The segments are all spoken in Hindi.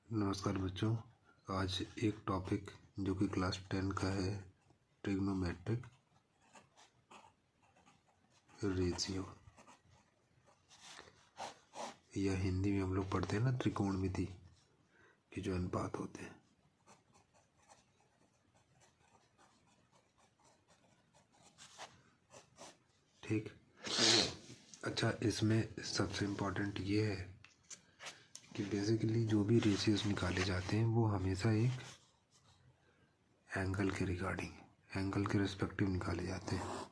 नमस्कार बच्चों। आज एक टॉपिक जो कि क्लास 10 का है, ट्रिग्नोमेट्रिक रेशियो, या हिंदी में हम लोग पढ़ते हैं ना त्रिकोणमिति के जो अनुपात होते हैं। ठीक। अच्छा, इसमें सबसे इम्पोर्टेंट ये है कि बेसिकली जो भी रेशियोज निकाले जाते हैं वो हमेशा एक एंगल के रिगार्डिंग, एंगल के रिस्पेक्टिव निकाले जाते हैं।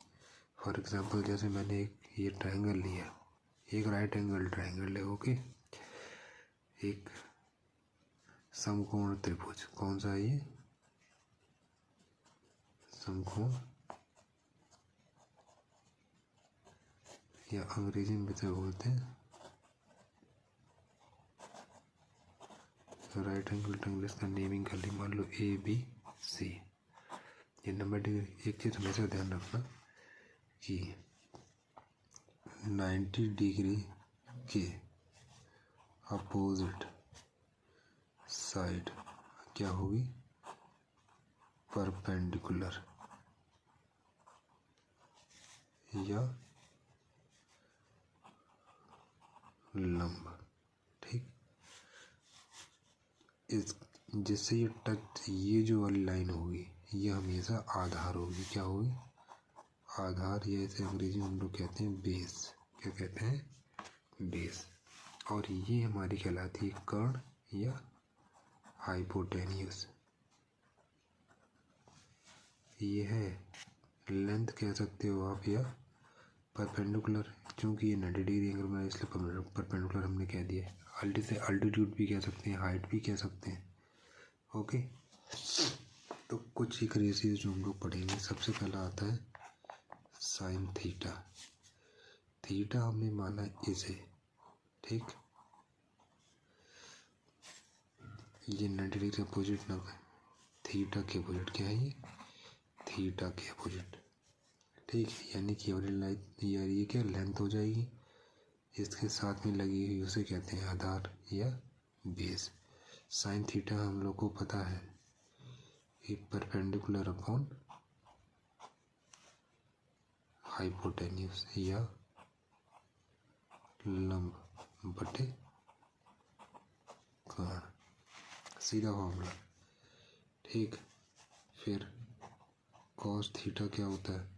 फॉर एग्जांपल जैसे मैंने एक ये ट्रायंगल लिया, एक राइट एंगल ट्रायंगल है, ओके। एक समकोण त्रिभुज, कौन सा है ये? समकोण, या अंग्रेजी में तो बोलते हैं राइट एंगल ट्रायंगल। इसका नेमिंग कर ली, मान लो ABC। ये नंबर एक चीज़ हमेशा ध्यान रखना कि 90 डिग्री के अपोजिट साइड क्या होगी? परपेंडिकुलर या लंब। ठीक। इस जिससे ये टच, ये जो वाली लाइन होगी ये हमेशा आधार होगी। क्या होगी? आधार, या इसे अंग्रेजी में हम लोग कहते हैं बेस। क्या कहते हैं? बेस। और ये हमारी कहलाती है कर्ण या हाइपोटेन्यूस। ये है लेंथ कह सकते हो आप, या परपेंडिकुलर, क्योंकि ये 90 डिग्री एंगल में इसलिए परपेंडिकुलर हमने कह दिया। अल्टीट्यूड भी कह सकते हैं, हाइट भी कह सकते हैं, ओके। तो कुछ एक रेशियोज जो हम लोग पढ़ेंगे, सबसे पहला आता है साइन थीटा। थीटा हमने माना इसे, ठीक। ये 90 डिग्री अपोजिट ना, थीटा के अपोजिट क्या है? ये थीटा के अपोजिट, ठीक। यानी कि लाइन, यार ये क्या लेंथ हो जाएगी, इसके साथ में लगी हुई उसे कहते हैं आधार या बेस। साइन थीटा हम लोग को पता है कि परपेंडिकुलर अपॉन हाइपोटेन्यूस या लंब बटे कर्ण, सीधा फॉर्मूला, ठीक। फिर कॉस थीटा क्या होता है?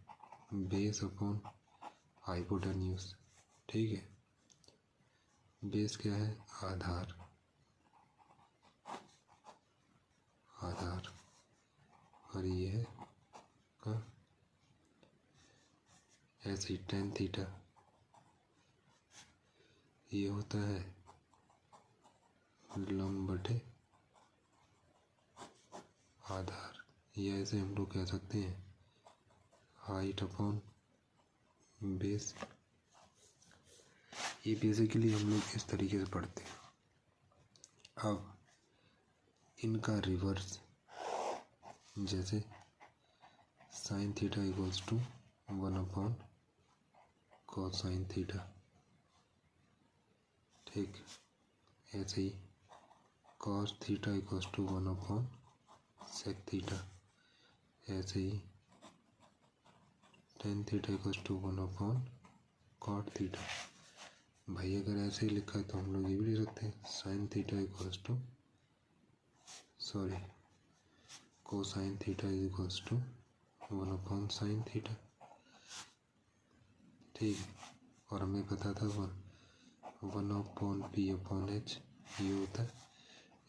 बेस अपॉन हाइपोटेन्यूस, ठीक है। बेस क्या है? आधार, आधार, और ये है कर्ण। ऐसे ही टेन थीटा ये होता है लंब बटे आधार, या ऐसे हम लोग कह सकते हैं हाइट अपॉन बेस। ये बेसिकली हम लोग इस तरीके से पढ़ते हैं। अब इनका रिवर्स, जैसे sine theta equals to 1 upon cos sine theta, ठीक। ऐसे ही cos theta equals to 1 upon sec theta. ऐसे ही tan theta equals to 1 upon cot theta. भाई अगर ऐसे ही लिखा है तो हम लोग ये भी लिख सकते हैं sine theta equals to, sorry, cosine theta is equals to 1 upon sine theta, ठीक है। और हमें पता था 1 अपॉन पी अपॉन एच ये होता है।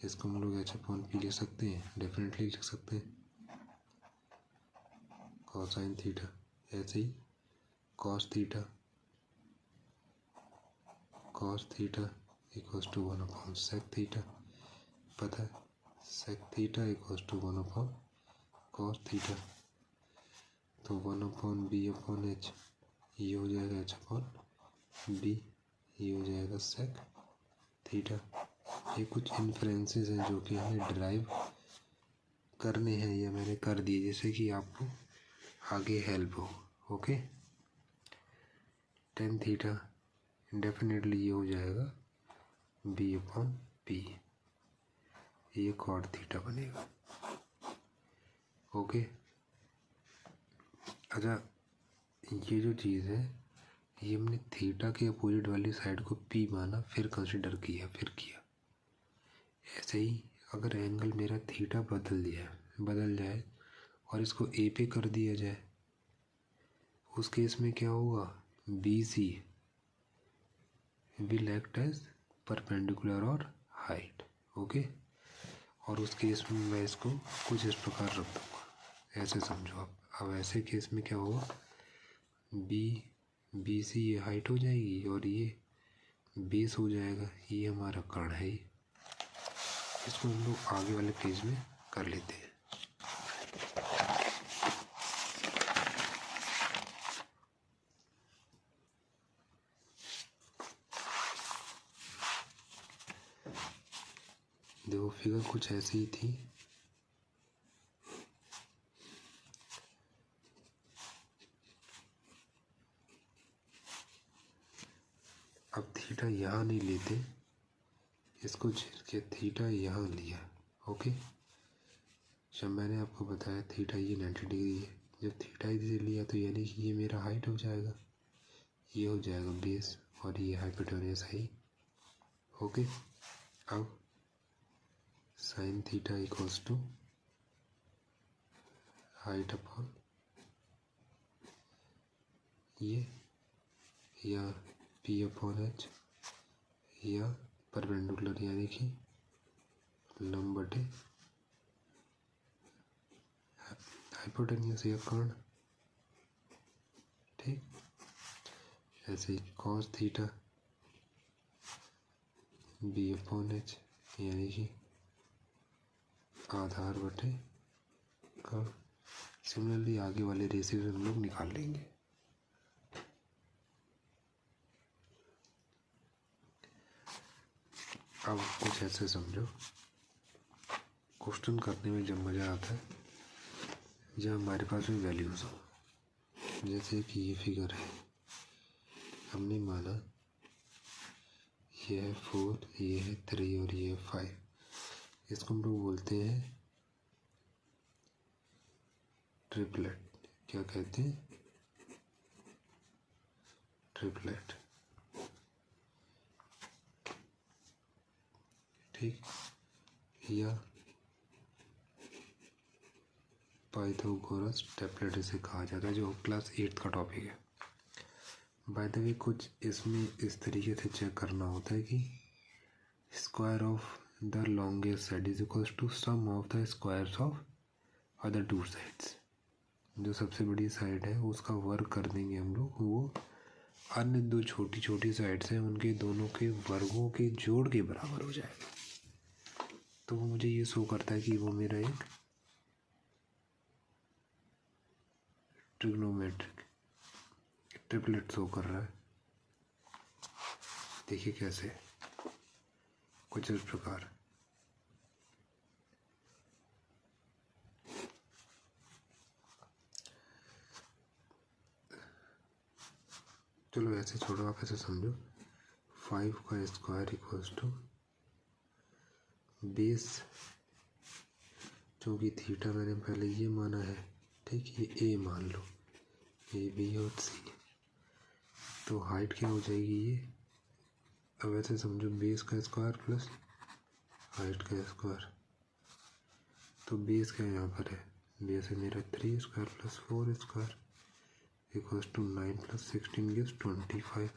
इसको हम लोग एच अपॉन पी लिख सकते हैं, डेफिनेटली लिख सकते हैं, कोसाइन थीटा। ऐसे ही cos theta, cos theta equals to 1 upon sec theta, पता है sec theta equals to 1 upon cos theta. तो 1 अपॉन बी अपॉन एच ये हो जाएगा एच अपॉन बी, ये हो जाएगा सेक थीटा। ये कुछ इन्फ्रेंसेस हैं जो कि हमें डिराइव करने हैं, या मैंने कर दिए जैसे कि आपको आगे हेल्प हो, ओके। टेन थीटा डेफिनेटली ये हो जाएगा बी अपॉन पी, ये कॉट थीटा बनेगा। ओके। अच्छा, ये जो चीज़ है ये हमने थीटा के अपोजिट वाली साइड को पी माना, फिर कंसिडर किया, फिर किया। ऐसे ही अगर एंगल मेरा थीटा बदल जाए और इसको ए पे कर दिया जाए, उस केस में क्या होगा, B C will act as perpendicular और हाइट। ओके। और उस केस में मैं इसको कुछ इस प्रकार रख दूँगा, ऐसे समझो आप। अब ऐसे केस में क्या होगा, बी सी ये हाइट हो जाएगी और ये बेस हो जाएगा। ये हमारा कर्ण है। इसको हम लोग आगे वाले पेज में कर लेते हैं। देखो फिगर कुछ ऐसी ही थी। अब थीटा यहाँ नहीं लेते, इसको छेद के थीटा यहाँ लिया। ओके। जब मैंने आपको बताया थीटा ये 90 डिग्री है, जब थीटा इधर लिया तो यानी कि ये मेरा हाइट हो जाएगा, ये हो जाएगा बेस और ये हाइपोटेन्यूस है। ओके। अब sine theta equals to height upon ये या पी अपॉन एच या परपेंडिकुलर यानी कि लंब बटे हाइपोटेन्यूस या कर्ण। ठीक। ऐसे ही cos theta B upon H यानी कि आधार बटे कर्ण। सिमिलरली आगे वाले रेशियो हम लोग निकाल लेंगे। अब कुछ ऐसे समझो, क्वेश्चन करने में जब मज़ा आता है जब हमारे पास में वैल्यूज़ हो। जैसे कि ये फिगर है, हमने माना ये है 4, ये है 3 और ये है 5। इसको हम लोग बोलते हैं ट्रिपलेट। क्या कहते हैं, ट्रिपलेट। ठीक। या पाइथागोरस ट्रिपलेट इसे कहा जाता है, जो क्लास 8 का टॉपिक है। बाय द वे कुछ इसमें इस तरीके से चेक करना होता है कि square of the longest side is equals to sum of the squares of other two sides. जो सबसे बड़ी साइड है उसका वर्ग कर देंगे हम लोग, वो अन्य दो छोटी छोटी साइड्स हैं उनके दोनों के वर्गों के जोड़ के बराबर हो जाएगा। तो वो मुझे ये शो करता है कि वो मेरा एक ट्रिग्नोमेट्रिक ट्रिपलेट शो कर रहा है। देखिए कैसे, कुछ इस प्रकार। चलो ऐसे छोड़ो, आप ऐसे समझो 5 का स्क्वायर इक्वल्स टू बेस, क्योंकि थीटा मैंने पहले ये माना है। ठीक, ये ए मान लो, ए बी और सी। तो हाइट क्या हो जाएगी ये, अब ऐसे समझो बेस का स्क्वायर प्लस हाइट का स्क्वायर। तो बेस क्या यहाँ पर है, बेस है मेरा 3 square plus 4 square equals to 9 plus 16 gives 25।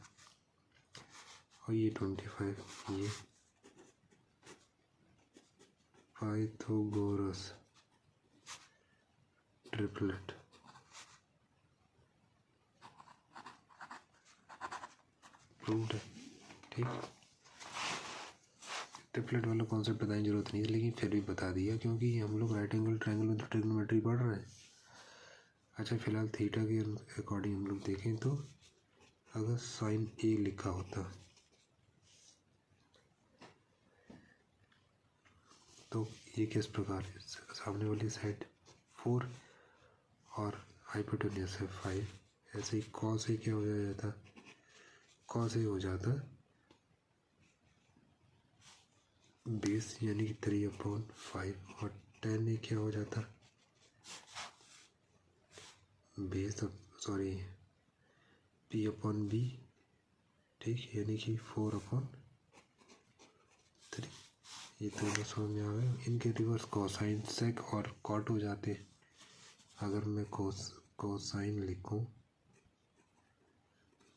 और ये 25 ये पाइथागोरस ट्रिपलेट प्रूव्ड है। ठीक, ट्रिपलेट वाला कॉन्सेप्ट बताने की जरूरत नहीं है, लेकिन फिर भी बता दिया क्योंकि हम लोग राइट एंगल ट्रायंगल में तो ट्रिग्नोमेट्री पढ़ रहे हैं। अच्छा, फिलहाल थीटा के अकॉर्डिंग हम लोग देखें तो अगर साइन ए लिखा होता तो ये किस प्रकार, सामने वाली साइड 4 और हाइपोटेन्यूस है 5। ऐसे ही कॉस ए क्या हो जाता, कॉस ए हो जाता बेस यानी कि 3/5 और tan ये क्या हो जाता, बेस सॉरी P/B, ठीक, यानी कि 4/3। ये दोनों समझ में आ गए। इनके रिवर्स कोसाइन सेक और कॉट हो जाते हैं। अगर मैं कोसाइन लिखूं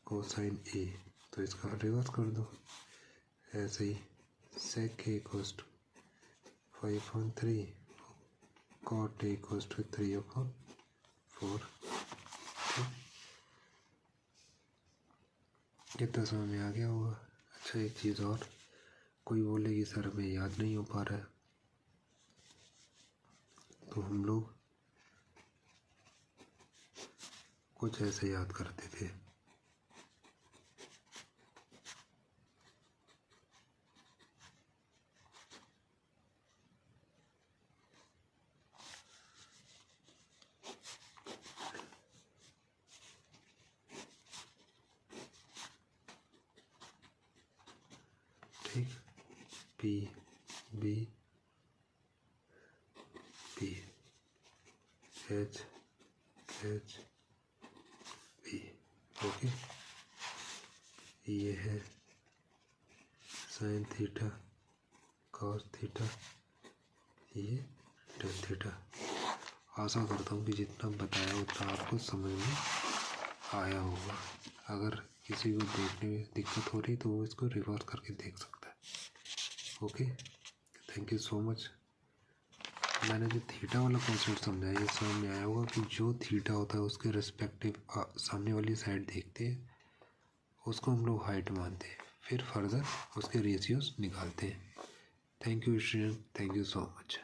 कोसाइन ए तो इसका रिवर्स कर दो, ऐसे ही sec equals to 5/3, cot equals to 3/4। कितना समझ में आ गया होगा। अच्छा, एक चीज़ और, कोई बोलेगी सर हमें याद नहीं हो पा रहा है, तो हम लोग कुछ ऐसे याद करते थे। ठीक, P/B, P/H/B, ओके। ये है साइन थीटा, कॉस थीटा, ये टेन थीटा। आशा करता हूँ कि जितना बताया उतना आपको समझ में आया होगा। अगर किसी को देखने में दिक्कत हो रही तो वो इसको रिवर्स करके देख सकता है। Okay, thank you so much. मैंने जो थीटा वाला कॉन्सेप्ट समझाया, ये समझ में आया होगा कि जो थीटा होता है उसके रिस्पेक्टिव सामने वाली साइड देखते हैं, उसको हम लोग हाइट मानते हैं, फिर फर्दर उसके रेशियोज निकालते हैं। Thank you student, thank you so much.